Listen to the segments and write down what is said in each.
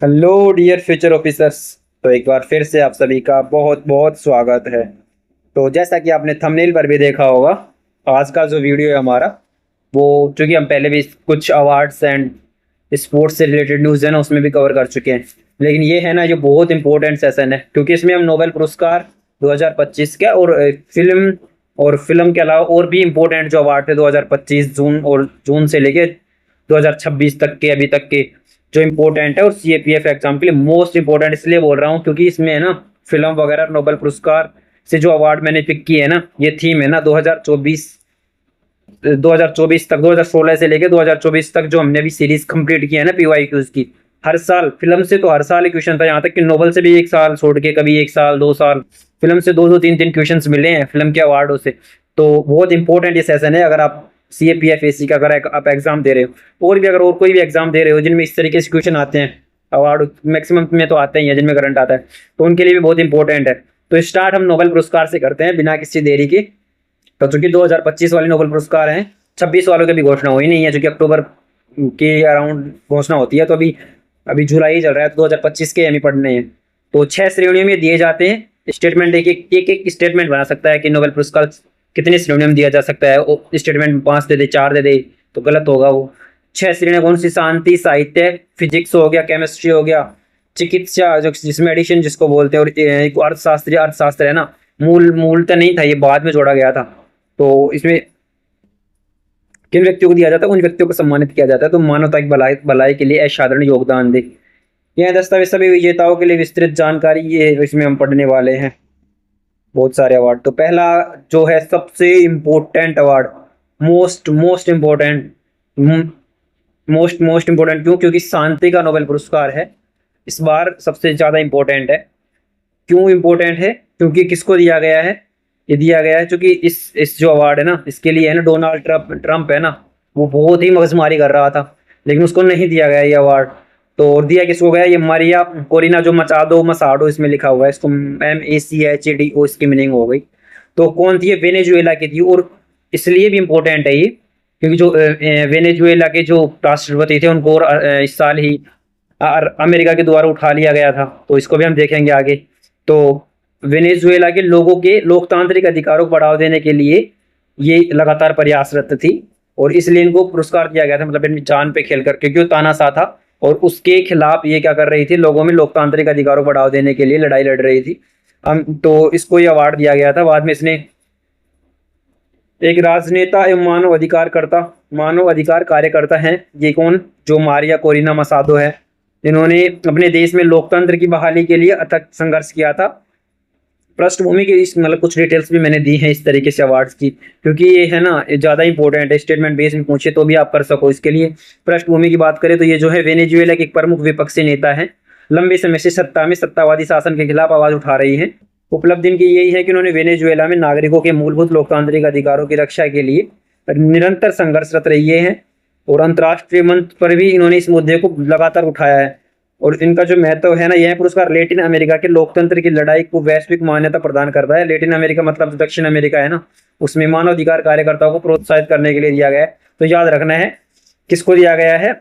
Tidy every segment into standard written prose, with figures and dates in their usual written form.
Hello dear future officers. तो एक बार फिर से आप सभी का बहुत बहुत स्वागत है। तो जैसा कि आपने थंबनेल पर भी देखा होगा, आज का जो वीडियो है हमारा, वो चूंकि हम पहले भी कुछ अवार्ड्स एंड स्पोर्ट्स से रिलेटेड न्यूज़ है ना, उसमें भी कवर कर चुके हैं। लेकिन ये है ना, ये बहुत इंपॉर्टेंट सेशन है क्योंकि इसमें हम नोबेल पुरस्कार 2025 के और फिल्म के अलावा और भी इम्पोर्टेंट जो अवार्ड थे 2025 जून से लेके 2026 तक के अभी तक के जो इम्पोर्टेंट है, और सीएपीएफ एग्जाम के लिए मोस्ट इम्पोर्टेंट इसलिए बोल रहा हूँ क्योंकि इसमें है ना फिल्म वगैरह नोबेल पुरस्कार से जो अवार्ड मैंने पिक किए है ना, ये थीम है ना 2024 तक, 2016 से लेके 2024 तक जो हमने अभी सीरीज कंप्लीट की है ना पीवाईक्यूज की। हर साल फिल्म से तो हर साल क्वेश्चन था, यहाँ तक कि नोबेल से भी एक साल छोड़ के कभी एक साल 2 साल, फिल्म से दो दो तीन तीन क्वेश्चन मिले हैं फिल्म के अवार्डों से। तो बहुत इंपॉर्टेंट ये सेशन है अगर आप सीएपीएफएससी का अगर आप एग्जाम दे रहे हो, और भी अगर और कोई भी एग्जाम दे रहे हो जिनमें इस तरीके से क्वेश्चन आते हैं, अवार्ड मैक्सिमम में तो आते ही हैं जिनमें करंट आता है, तो उनके लिए भी बहुत इंपॉर्टेंट है। तो स्टार्ट हम नोबेल पुरस्कार से करते हैं बिना किसी देरी के। तो चूंकि 2025 वाले नोबेल पुरस्कार हैं, 26 वालों की भी घोषणा हुई नहीं है, क्योंकि अक्टूबर के अराउंड घोषणा होती है, तो अभी अभी जुलाई चल रहा है, तो 2025 के एम पढ़ने हैं। तो 6 श्रेणियों में दिए जाते हैं स्टेटमेंट। एक स्टेटमेंट बना सकता है कि नोबेल पुरस्कार कितनी श्रेणियों में दिया जा सकता है। स्टेटमेंट में 5 दे दे, 4 दे दे तो गलत होगा वो। 6 श्रेणियाँ कौन सी? शांति, साहित्य, फिजिक्स हो गया, केमिस्ट्री हो गया, चिकित्सा जो जिसमें मेडिसिन जिसको बोलते हैं, और एक अर्थशास्त्र है ना। मूल तो नहीं था, ये बाद में जोड़ा गया था। तो इसमें किन व्यक्तियों को दिया जाता है? उन व्यक्तियों को सम्मानित किया जाता है तो मानवता की भलाई के लिए असाधारण योगदान दे। यह दस्तावेज सभी विजेताओं के लिए विस्तृत जानकारी ये इसमें हम पढ़ने वाले हैं। बहुत सारे अवार्ड। तो पहला जो है सबसे important award, most most important, most important क्यों? क्योंकि शांति का नोबेल पुरस्कार है, इस बार सबसे ज्यादा इम्पोर्टेंट है। क्यों इम्पोर्टेंट है? क्योंकि किसको दिया गया है? ये दिया गया है क्योंकि इस जो अवार्ड है ना, इसके लिए है ना डोनाल्ड ट्रंप है ना, वो बहुत ही मगजमारी कर रहा था, लेकिन उसको नहीं दिया गया ये अवार्ड। तो दिया किसको गया? ये मारिया कोरिना, जो मचाडो मसाडो इसमें लिखा हुआ है, इसको MACHDO इसकी मीनिंग हो गई। तो कौन थी? ये वेनेजुएला की थी। और इसलिए भी इम्पोर्टेंट है ये क्योंकि जो वेनेजुएला के जो राष्ट्रपति थे उनको इस साल ही अमेरिका के द्वारा उठा लिया गया था, तो इसको भी हम देखेंगे आगे। तो वेनेजुएला के लोगों के लोकतांत्रिक अधिकारों को बढ़ावा देने के लिए ये लगातार प्रयासरत थी, और इसलिए इनको पुरस्कार दिया गया था, मतलब इनकी जान पे खेल कर, क्योंकि वो तानाशाह था और उसके खिलाफ ये क्या कर रही थी, लोगों में लोकतांत्रिक अधिकारों को बढ़ावा देने के लिए लड़ाई लड़ रही थी। तो इसको ये अवार्ड दिया गया था। बाद में इसने एक राजनेता एवं मानव अधिकार कार्यकर्ता हैं, ये कौन? जो मारिया कोरिना मसादो है। इन्होंने अपने देश में लोकतंत्र की बहाली के लिए अथक संघर्ष किया था। पृष्ठभूमि की इस मतलब कुछ डिटेल्स भी मैंने दी हैं इस तरीके से अवार्ड्स की, क्योंकि ये है ना ज़्यादा इंपॉर्टेंट है। स्टेटमेंट बेस में पूछे तो भी आप कर सको। इसके लिए पृष्ठभूमि की बात करें तो ये जो है वेनेजुएला के एक प्रमुख विपक्षी नेता है, लंबे समय से सत्ता में सत्तावादी शासन के खिलाफ आवाज उठा रही है। उपलब्धि इनकी यही है कि उन्होंने वेनेजुएला में नागरिकों के मूलभूत लोकतांत्रिक अधिकारों की रक्षा के लिए निरंतर संघर्षरत रही है, और अंतर्राष्ट्रीय मंच पर भी इन्होंने इस मुद्दे को लगातार उठाया है। और इनका जो महत्व है ना, यह पुरस्कार लैटिन अमेरिका के लोकतंत्र की लड़ाई को वैश्विक मान्यता प्रदान करता है। लैटिन अमेरिका मतलब जो दक्षिण अमेरिका है ना, उसमें मानवाधिकार कार्यकर्ताओं को प्रोत्साहित करने के लिए दिया गया है। तो याद रखना है किसको दिया गया है?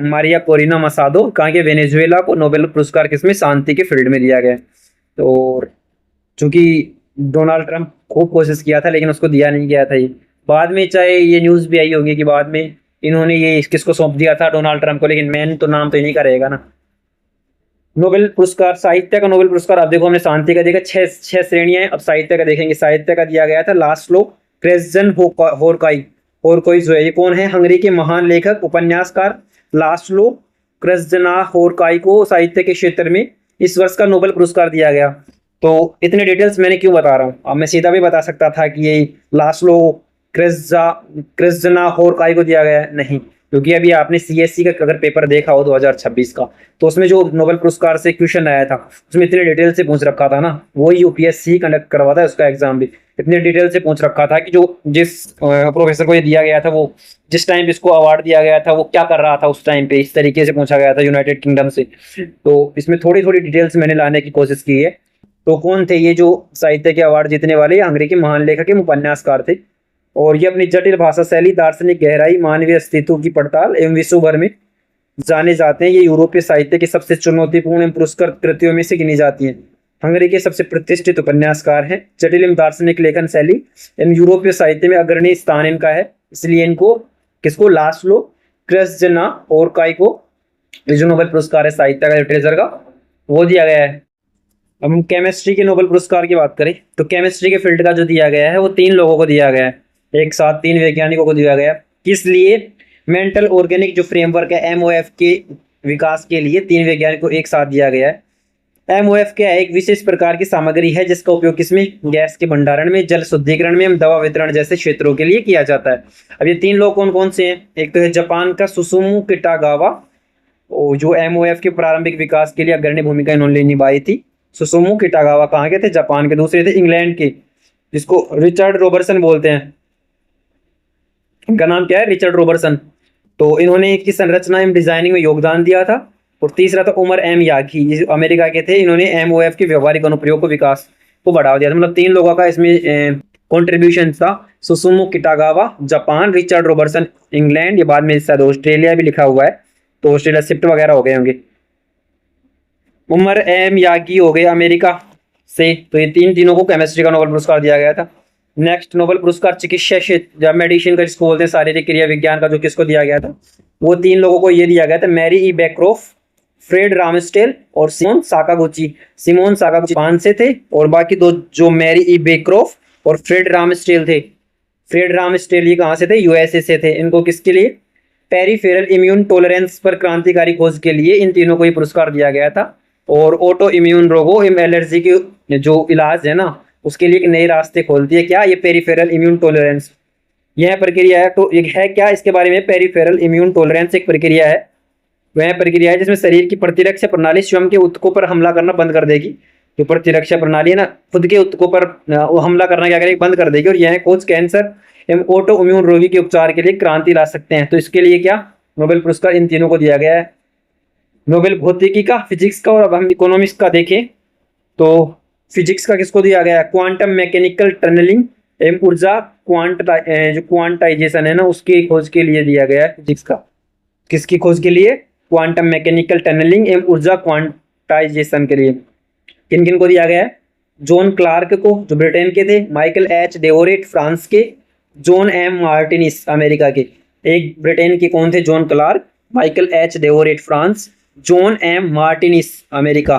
मारिया कोरिना मसादो, कहाँ के? वेनेजुएला को नोबेल पुरस्कार किसमें? शांति के फील्ड में दिया गया है। तो चूंकि डोनाल्ड ट्रंप खूब कोशिश किया था लेकिन उसको दिया नहीं गया था। ये बाद में चाहे ये न्यूज़ भी आई होगी कि बाद में इन्होंने ये किसको सौंप दिया था, डोनाल्ड ट्रंप को, लेकिन मैन तो नाम तो इन्हीं का रहेगा ना। नोबेल पुरस्कार, साहित्य का नोबेल पुरस्कार, अब देखो हमने शांति का देखा, छह श्रेणियां हैं। अब साहित्य का देखेंगे। साहित्य का दिया गया था लास्लो क्रेजन होरकोई जो है, ये कौन है? हंगरी के महान लेखक उपन्यासकार लास्लो क्रेजना होरकाई को साहित्य के क्षेत्र में इस वर्ष का नोबेल पुरस्कार दिया गया। तो इतने डिटेल्स मैंने क्यों बता रहा हूँ? अब मैं सीधा भी बता सकता था कि ये लास्लो क्रेजना होरकाई को दिया गया है, नहीं, क्योंकि अभी आपने सीएससी का अगर पेपर देखा हो 2026 का, तो उसमें जो नोबेल पुरस्कार से क्वेश्चन आया था उसमें इतने डिटेल से पूछ रखा था ना, वो यूपीएससी कंडक्ट करवाता है, उसका एग्जाम भी इतने डिटेल से पूछ रखा था कि जो जिस प्रोफेसर को ये दिया गया था, वो जिस टाइम इसको अवार्ड दिया गया था वो क्या कर रहा था उस टाइम पे, इस तरीके से पूछा गया था यूनाइटेड किंगडम से। तो इसमें थोड़ी थोड़ी डिटेल्स मैंने लाने की कोशिश की है। तो कौन थे ये जो साहित्य के अवार्ड जीतने वाले? अंग्रेजी के महान लेखक एवं उपन्यासकार थे, और ये अपनी जटिल भाषा शैली, दार्शनिक गहराई, मानवीय अस्तित्व की पड़ताल एवं विश्व भर में जाने जाते हैं। ये यूरोपीय साहित्य के सबसे चुनौतीपूर्ण एवं पुरस्कृत कृतियों में से गिनी जाती हैं। हंगरी के सबसे प्रतिष्ठित उपन्यासकार हैं। जटिल एवं दार्शनिक लेखन शैली एवं यूरोपीय साहित्य में अग्रणी स्थान इनका है, इसलिए इनको किसको लास्लो क्रेस्जिनापोरकाई को जो नोबेल पुरस्कार है साहित्य का, लिटरेचर का, वो दिया गया है। अब हम केमिस्ट्री के नोबेल पुरस्कार की बात करें तो केमिस्ट्री के फील्ड का जो दिया गया है वो 3 लोगों को दिया गया है, एक साथ 3 वैज्ञानिकों को दिया गया है। किस लिए? मेंटल ऑर्गेनिक जो फ्रेमवर्क है MOF के विकास के लिए 3 वैज्ञानिकों को एक साथ दिया गया है। MOF क्या है? एक विशेष प्रकार की सामग्री है जिसका उपयोग किसमें? गैस के भंडारण में, जल शुद्धिकरण में, दवा वितरण जैसे क्षेत्रों के लिए किया जाता है। अब ये 3 लोग कौन कौन से हैं? एक तो है जापान का सुसुमु किटागावा, जो MOF के प्रारंभिक विकास के लिए अग्रणी भूमिका इन्होंने निभाई थी। सुसुमु किटागावा कहाँ के थे? जापान के। दूसरे थे इंग्लैंड के, जिसको रिचर्ड रॉबर्टसन बोलते हैं। इनका नाम क्या है? Richard Robertson. तो इन्होंने इसकी संरचना एवं डिजाइनिंग में योगदान दिया था। और तीसरा था उमर एम यागी, ये अमेरिका के थे। इन्होंने MOF के व्यवहारिक अनुप्रयोग को विकास को बढ़ावा दिया था। मतलब 3 लोगों का इसमें कॉन्ट्रीब्यूशन था। Susumu Kitagawa Japan, Richard Robertson England, ये बाद में शायद ऑस्ट्रेलिया भी लिखा हुआ है, तो ऑस्ट्रेलिया शिफ्ट वगैरह हो गए होंगे। उमर एम यागी हो गए अमेरिका से। तो ये तीनों को केमिस्ट्री का नोबेल पुरस्कार दिया गया था। नेक्स्ट नोबेल पुरस्कार चिकित्सा क्षेत्र या मेडिसिन का जिसको बोलते हैं, शारीरिक क्रिया विज्ञान का, जो किसको दिया गया था? वो 3 लोगों को ये दिया गया था, मैरी ई बेक्रोफ, फ्रेड रामस्टेल और Simone Sakaguchi. Simone Sakaguchi Japan से थे और बाकी 2 जो मैरी ई बेक्रोफ और फ्रेड रामस्टेल थे। फ्रेड रामस्टेल ये कहाँ से थे? USA से थे। इनको किसके लिए? पेरिफेरल इम्यून टॉलरेंस पर क्रांतिकारी खोज के लिए इन तीनों को ये पुरस्कार दिया गया था। और ऑटो इम्यून रोगों एवं एलर्जी के जो इलाज है ना, उसके लिए एक नए रास्ते खोलती है। क्या? ये पेरिफेरल इम्यून टॉलरेंस, यह प्रक्रिया है। तो एक है क्या इसके बारे में? पेरिफेरल इम्यून टॉलरेंस एक प्रक्रिया है, वह प्रक्रिया है जिसमें शरीर की प्रतिरक्षा प्रणाली स्वयं के ऊतकों पर हमला करना बंद कर देगी। जो प्रतिरक्षा प्रणाली है ना, खुद के ऊतकों पर वो हमला करना क्या करेगी? बंद कर देगी। और यह खोज कैंसर एवं ऑटो इम्यून रोगी के उपचार के लिए क्रांति ला सकते हैं। तो इसके लिए क्या नोबेल पुरस्कार इन तीनों को दिया गया है। नोबेल भौतिकी का, फिजिक्स का और अब हम इकोनॉमिक्स का देखें तो फिजिक्स का किसको दिया गया है? क्वांटम मैकेनिकल टनलिंग एवं ऊर्जा जो क्वांटाइजेशन है ना, उसकी खोज के लिए दिया गया है फिजिक्स का। किसकी खोज के लिए? क्वांटम मैकेनिकल टनलिंग एवं ऊर्जा क्वांटाइजेशन के लिए। किन किन को दिया गया है? जॉन क्लार्क को, जो ब्रिटेन के थे, माइकल एच डेवोरेट फ्रांस के, जॉन एम मार्टिनिस अमेरिका के। एक ब्रिटेन के कौन थे? John Clarke, Michael H Devoret France, John M Martinis America.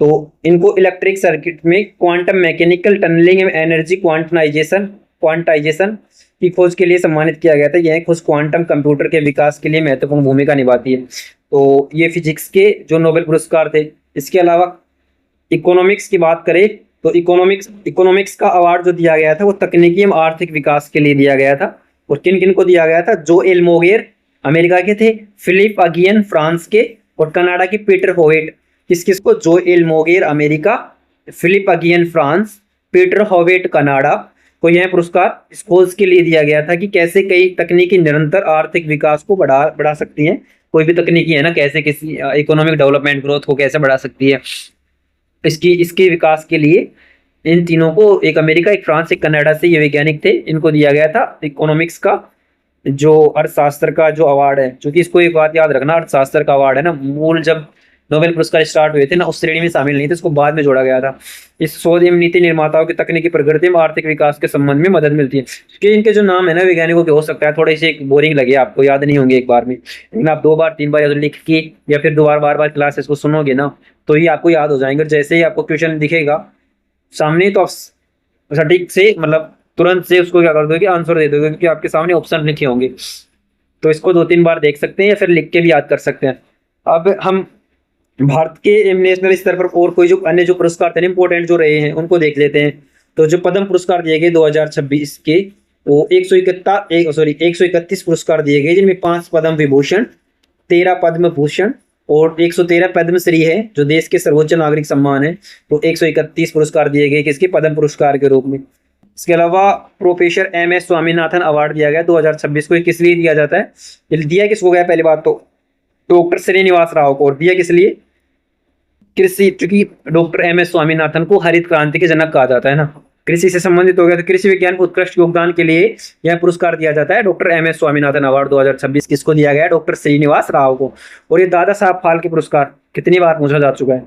तो इनको इलेक्ट्रिक सर्किट में क्वांटम मैकेनिकल टनलिंग एवं एनर्जी क्वांटाइजेशन की खोज के लिए सम्मानित किया गया था। यह खोज क्वांटम कंप्यूटर के विकास के लिए महत्वपूर्ण भूमिका निभाती है। तो ये फिजिक्स के जो नोबेल पुरस्कार थे। इसके अलावा इकोनॉमिक्स की बात करें तो इकोनॉमिक्स का अवार्ड जो दिया गया था वो तकनीकी एवं आर्थिक विकास के लिए दिया गया था। और किन किन को दिया गया था? जोएल मोगेर अमेरिका के थे, फिलिप अगियन फ्रांस के और कनाडा के पीटर होवेट। किस किस को? Joel Mokyr America, Philippe Aghion France, Peter Howitt Canada को यह पुरस्कार इस खोज के लिए दिया गया था कि कैसे कई तकनीकी निरंतर आर्थिक विकास को बढ़ा सकती हैं। कोई भी तकनीकी है ना, कैसे किसी इकोनॉमिक डेवलपमेंट ग्रोथ को कैसे बढ़ा सकती है, इसके विकास के लिए इन तीनों को, एक अमेरिका, एक फ्रांस, एक कनाडा से ये वैज्ञानिक थे, इनको दिया गया था इकोनॉमिक्स का जो अर्थशास्त्र का जो अवार्ड है। क्योंकि इसको एक बात याद रखना, अर्थशास्त्र का अवार्ड है ना, मूल जब नोबेल पुरस्कार स्टार्ट हुए थे ना, उस श्रेणी में शामिल नहीं थे, इसको बाद में जोड़ा गया था। इस शोध एवं नीति निर्माताओं की तकनीकी प्रगति एवं आर्थिक विकास के संबंध में मदद मिलती है। क्योंकि इनके जो नाम है ना वैज्ञानिकों के, हो सकता है थोड़े से बोरिंग लगे आपको, याद नहीं होंगे एक बार में, लेकिन आप 2 बार 3 बार लिख के या फिर 2 बार बार क्लासेस को सुनोगे ना, तो ये आपको याद हो जाएंगे। जैसे ही आपको क्वेश्चन दिखेगा सामने तो आप सटीक से, मतलब तुरंत से उसको क्या कर दोगे? आंसर दे दोगे, क्योंकि आपके सामने ऑप्शन लिखे होंगे। तो इसको 2-3 बार देख सकते हैं या फिर लिख के भी याद कर सकते हैं। अब हम भारत के नेशनल स्तर पर और कोई जो अन्य जो पुरस्कार थे इंपॉर्टेंट जो रहे हैं उनको देख लेते हैं। तो जो पद्म पुरस्कार दिए गए 2026 के, वो 131 पुरस्कार दिए गए, जिनमें 5 पद्म विभूषण, 13 पद्म भूषण और 113 पद्मश्री है, जो देश के सर्वोच्च नागरिक सम्मान है। तो 131 पुरस्कार दिए गए किसके? पद्म पुरस्कार के रूप में। इसके अलावा प्रोफेसर MS स्वामीनाथन अवार्ड दिया गया 2026 को। किस लिए दिया जाता है? दिया किसको गया? पहली बात तो डॉक्टर श्रीनिवास राव को। और दिया किस लिए? कृषि, क्योंकि डॉक्टर MS स्वामीनाथन को हरित क्रांति के जनक कहा जाता है ना, कृषि से संबंधित हो गया तो कृषि विज्ञान को उत्कृष्ट योगदान के लिए यह पुरस्कार दिया जाता है। Doctor M S Swaminathan award 2026 किसको दिया गया है? डॉक्टर श्रीनिवास राव को। और ये दादा साहब फाल्के पुरस्कार कितनी बार पूछा जा चुका है?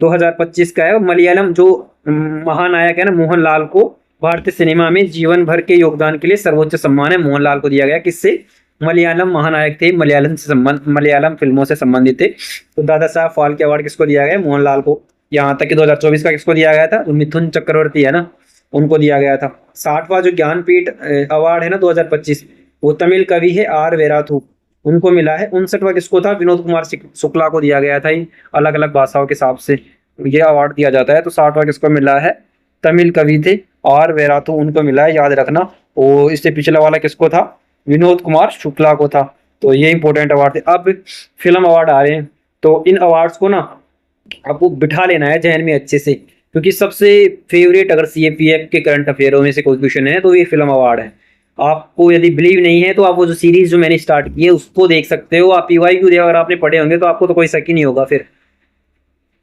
2025 का है। मलयालम जो महानायक है ना मोहनलाल को भारतीय सिनेमा में जीवन भर के योगदान के लिए सर्वोच्च सम्मान है मोहनलाल को दिया गया। किससे? मलयालम महानायक थे, मलयालम फिल्मों से संबंधित थे। तो दादा साहब फाल्के अवार्ड किसको दिया गया? मोहनलाल को। यहाँ तक कि 2024 का किसको दिया गया था? जो मिथुन चक्रवर्ती है ना उनको दिया गया था। 60वां जो ज्ञानपीठ अवार्ड है ना 2025 वो तमिल कवि है आर वेराथू, उनको मिला है। 59वां किसको था? विनोद कुमार शुक्ला को दिया गया था। अलग अलग भाषाओं के हिसाब से ये अवार्ड दिया जाता है। तो 60वां किसको मिला है? तमिल कवि थे आर वेराथू, उनको मिला है, याद रखना। और इससे पिछला वाला किसको था? विनोद कुमार शुक्ला को था। तो ये इंपॉर्टेंट अवार्ड थे। अब फिल्म अवार्ड आ रहे हैं तो इन अवार्ड्स को ना आपको बिठा लेना है जहन में अच्छे से, क्योंकि सबसे फेवरेट अगर सीएपीएफ के करंट अफेयरों में से कोई क्वेश्चन है तो ये फिल्म अवार्ड है। आपको यदि बिलीव नहीं है तो आप वो जो सीरीज जो मैंने स्टार्ट की है उसको देख सकते हो। आप पीवाईक्यू अगर आपने पढ़े होंगे तो आपको तो कोई शक ही नहीं होगा। फिर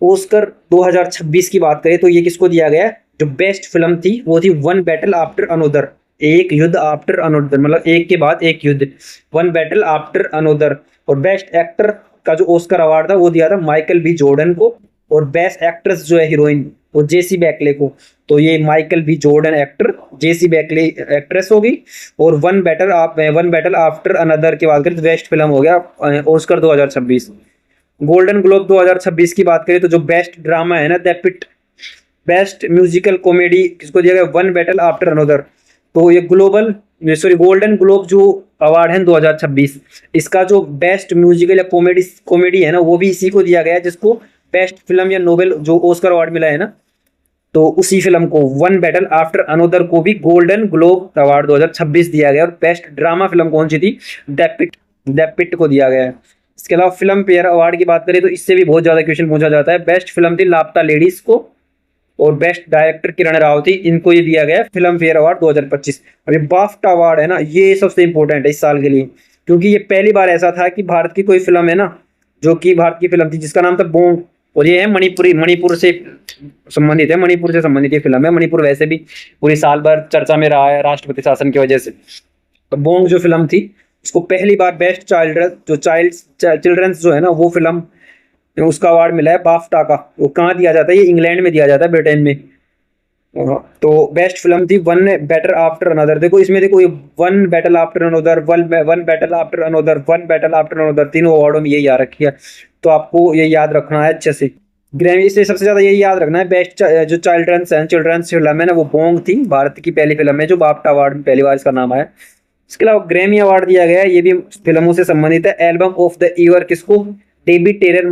ऑस्कर 2026 की बात करें तो ये किसको दिया गया है? जो बेस्ट फिल्म थी वो थी वन बैटल आफ्टर अनोदर, एक युद्ध आफ्टर अनोदर, मतलब एक के बाद एक युद्ध, वन बैटल आफ्टर अनोदर। और बेस्ट एक्टर का जो ऑस्कर अवार्ड था वो दिया था माइकल बी जॉर्डन को। और बेस्ट एक्ट्रेस जो है हीरोइन वो जेसी बैकले को। तो ये माइकल बी जॉर्डन एक्टर, जेसी बैकले एक्ट्रेस होगी। और वन बैटल आफ्टर अनदर की बात करें तो बेस्ट फिल्म हो गया ऑस्कर 2026। गोल्डन ग्लोब 2026 की बात करें तो जो बेस्ट ड्रामा है ना the pit, best musical comedy किसको दिया गया? One battle after another. तो ये गोल्डन ग्लोब जो अवार्ड है 2026 इसका जो बेस्ट म्यूजिकल या कॉमेडी है ना वो भी इसी को दिया गया है जिसको बेस्ट फिल्म या नोबेल जो ऑस्कर अवार्ड मिला है ना, तो उसी फिल्म को वन बैटल आफ्टर अनोदर को भी गोल्डन ग्लोब अवार्ड 2026 दिया गया। और बेस्ट ड्रामा फिल्म कौन सी थी? डेपिट को दिया गया है। इसके अलावा फिल्म फेयर अवार्ड की बात करें तो इससे भी बहुत ज्यादा क्वेश्चन पूछा जाता है। बेस्ट फिल्म थी लापता लेडीज को। और बेस्ट डायरेक्टर किरण राव थी, इनको ये दिया गया फिल्म फेयर अवार्ड 2025। अब ये बाफ्टा अवार्ड है ना ये सबसे इंपॉर्टेंट है इस साल के लिए, क्योंकि ये पहली बार ऐसा था कि भारत की कोई फिल्म है ना जो कि भारत की फिल्म थी जिसका नाम था बोंग। और ये है मणिपुर से संबंधित है, मणिपुर से संबंधित ये फिल्म है। मणिपुर वैसे भी पूरी साल भर चर्चा में रहा है राष्ट्रपति शासन की वजह से। तो बोंग जो फिल्म थी उसको पहली बार बेस्ट चिल्ड्रंस जो है ना वो फिल्म उसका अवार्ड मिला है बाफ्टा का। वो कहाँ दिया जाता है? ये इंग्लैंड में दिया जाता है, ब्रिटेन में। तो बेस्ट फिल्म थी वन बैटल आफ्टर अनदर। देखो इसमें देखो ये one battle after another, one battle after another, one battle after another, तीनों अवार्डों में ये याद रखी है। तो आपको ये याद रखना है अच्छे से। ग्रैमी से सबसे ज्यादा यही याद रखना है बेस्ट जो चिल्ड्रंस फिल्म है ना वो बोंग थी, भारत की पहली फिल्म है जो बाफ्टा अवार्ड में पहली बार इसका नाम आया। इसके अलावा ग्रैमी अवार्ड दिया गया है, ये भी फिल्मों से संबंधित है। एल्बम ऑफ द ईयर किसको? डेबी टेरर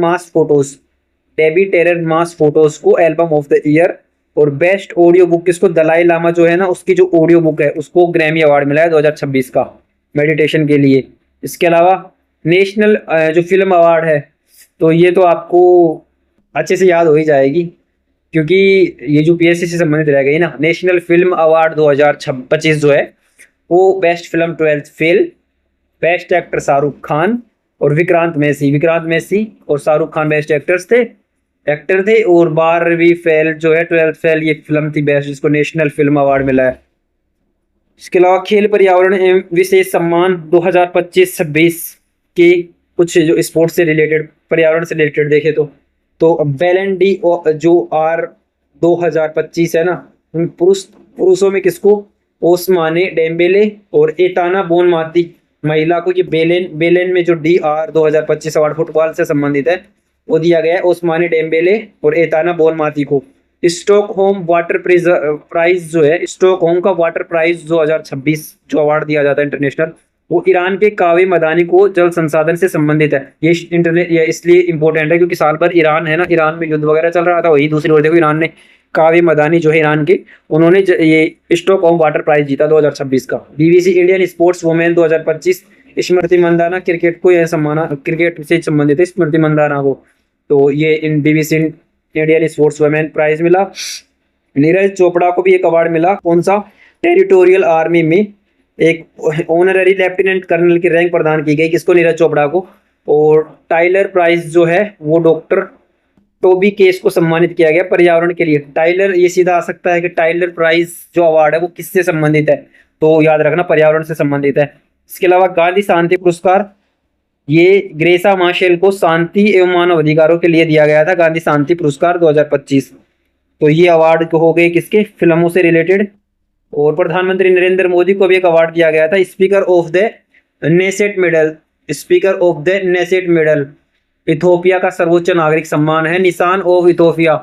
मास फोटोज को एल्बम ऑफ द ईयर। और बेस्ट ऑडियो बुक किसको? दलाई लामा जो है ना उसकी जो ऑडियो बुक है उसको ग्रैमी अवार्ड मिला है 2026 का मेडिटेशन के लिए। इसके अलावा नेशनल जो फिल्म अवार्ड है तो ये तो आपको अच्छे से याद हो ही जाएगी, क्योंकि ये जो पीएससी से संबंधित रह गई ना। नेशनल फिल्म अवार्ड 2025 जो है वो best film 12th fail, best actor Shahrukh Khan और विक्रांत मैसी और शाहरुख खान बेस्ट एक्टर थे। और 12वीं फेल जो है 12th फेल ये फिल्म थी बेस्ट, जिसको नेशनल फिल्म अवार्ड मिला है। इसके अलावा खेल पर्यावरण एवं विशेष सम्मान 2025-26 के कुछ जो स्पोर्ट्स से रिलेटेड पर्यावरण से रिलेटेड देखे तो बैलन डी जो आर 2025 है ना पुरुषों में किसको? ओस्माने डेम्बेले और एताना बोनमाती महिला को। ये बेलेन में जो DR 2025 अवार्ड फुटबॉल से संबंधित है वो दिया गया है ओस्माने डेम्बेले और एताना बोनमाती को। स्टॉकहोम वाटर प्राइज जो है, स्टॉकहोम का वाटर प्राइज 2026 जो अवार्ड दिया जाता है इंटरनेशनल, वो ईरान के कावे मदानी को जल संसाधन से संबंधित है। ये इसलिए इंपॉर्टेंट है क्योंकि साल भर ईरान है ना, ईरान में युद्ध वगैरह चल रहा था। वही दूसरी ओर देखो ईरान ने कावे मदानी जो है ईरान के, उन्होंने ये स्टॉकहोम वाटर प्राइज जीता 2026 का। बीबीसी इंडियन स्पोर्ट्स वुमेन 2025 स्मृति मंदाना क्रिकेट को यह सम्माना, क्रिकेट से संबंधित है स्मृति मंदाना को। तो ये इन BBC Indian sports women prize मिला। नीरज चोपड़ा को भी एक अवार्ड मिला, कौन सा? टेरिटोरियल आर्मी में एक ऑनररी लेफ्टिनेंट कर्नल की रैंक प्रदान की गई, किसको? नीरज चोपड़ा को। और टाइलर प्राइज जो है वो डॉक्टर टोबी केस को सम्मानित किया गया पर्यावरण के लिए। टाइलर, ये सीधा आ सकता है कि टाइलर प्राइज जो अवार्ड है वो किससे संबंधित है, तो याद रखना पर्यावरण से संबंधित है। इसके अलावा गांधी शांति पुरस्कार, ये ग्रेसा मार्शल को शांति एवं मानव अधिकारों के लिए दिया गया था, गांधी शांति पुरस्कार 2025। तो ये अवार्ड हो गए किसके, फिल्मों से रिलेटेड। और प्रधानमंत्री नरेंद्र मोदी को भी एक अवार्ड दिया गया था, speaker of the Knesset medal, speaker of the Knesset medal, Ethiopia का सर्वोच्च नागरिक सम्मान है, निशान ऑफ इथोपिया,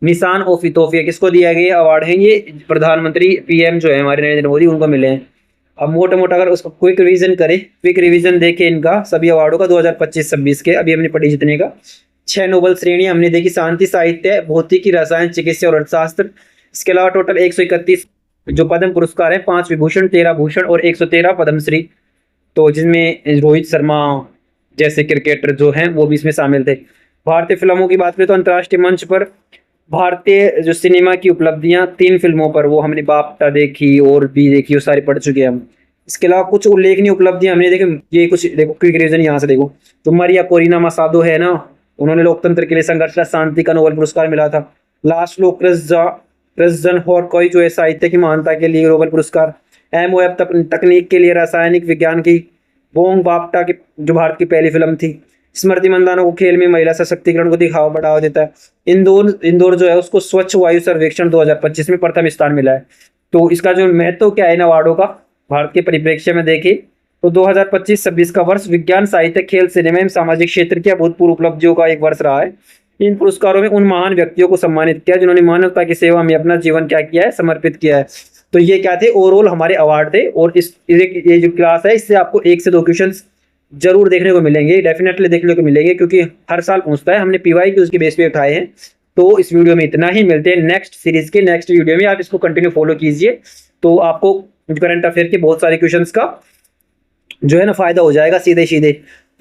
निशान ऑफ इथोपिया किसको दिया गया अवार्ड है, ये प्रधानमंत्री पीएम जो है हमारे नरेंद्र मोदी उनको मिले हैं। अब मोटा मोटा अगर उसको क्विक रिवीजन करें, क्विक रिवीजन देखें इनका सभी अवार्डों का 2025-26 के, अभी हमने पढ़ी जितने का। 6 नोबल श्रेणी हमने देखी, शांति, साहित्य, भौतिकी, रसायन, चिकित्सा और अर्थशास्त्र। इसके अलावा टोटल 131 जो पद्म पुरस्कार है, 5 विभूषण, 13 भूषण और 113 पद्मश्री, तो जिसमें रोहित शर्मा जैसे क्रिकेटर जो हैं वो भी इसमें शामिल थे। भारतीय फिल्मों की बात करें तो अंतर्राष्ट्रीय मंच पर भारतीय जो सिनेमा की उपलब्धियां 3 फिल्मों पर, वो हमने बाफ्टा देखी और भी देखी, वो सारी पढ़ चुके हैं हम। इसके अलावा कुछ उल्लेखनीय उपलब्धियां हमने देखी, ये कुछ देखो क्विक रिवीजन यहाँ से देखो, तो मारिया कोरिना मसादो है ना, उन्होंने लोकतंत्र के लिए संघर्ष, शांति का नोबेल पुरस्कार मिला था। लास्लो कृष्णन हॉरकोई जो है साहित्य की महानता के लिए नोबेल पुरस्कार। एमओएफ तकनीक के लिए, रासायनिक विज्ञान की। बोंग बाफ्टा की जो भारत की पहली फिल्म थी। स्मृति मंदाना को खेल में महिला सशक्तिकरण को दिखावा बढ़ावा देता है। इंदौर जो है उसको स्वच्छ वायु सर्वेक्षण 2025 में प्रथम स्थान मिला है। तो इसका जो महत्व क्या है इन अवार्डों का भारत के परिप्रेक्ष्य में देखें तो 2025-26 का वर्ष विज्ञान, साहित्य, खेल, सिनेमा एवं सामाजिक क्षेत्र की अभूतपूर्व उपलब्धियों का एक वर्ष रहा है। इन पुरस्कारों में उन महान व्यक्तियों को सम्मानित किया जिन्होंने मानवता की सेवा में अपना जीवन क्या किया है, समर्पित किया है। तो ये क्या थे, ओवरऑल हमारे अवार्ड थे। और ये जो क्लास है इससे आपको 1 से 2 क्वेश्चन जरूर देखने को मिलेंगे, डेफिनेटली देखने को मिलेंगे, क्योंकि हर साल पूछता है, हमने पीवाई की उसके बेस पे उठाए हैं। तो इस वीडियो में इतना ही, मिलते हैं नेक्स्ट सीरीज के नेक्स्ट वीडियो में। आप इसको कंटिन्यू फॉलो कीजिए तो आपको करंट अफेयर के बहुत सारे क्वेश्चंस का जो है ना फायदा हो जाएगा सीधे सीधे।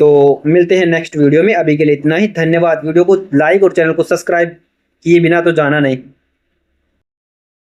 तो मिलते हैं नेक्स्ट वीडियो में, अभी के लिए इतना ही, धन्यवाद। वीडियो को लाइक और चैनल को सब्सक्राइब किए बिना तो जाना नहीं।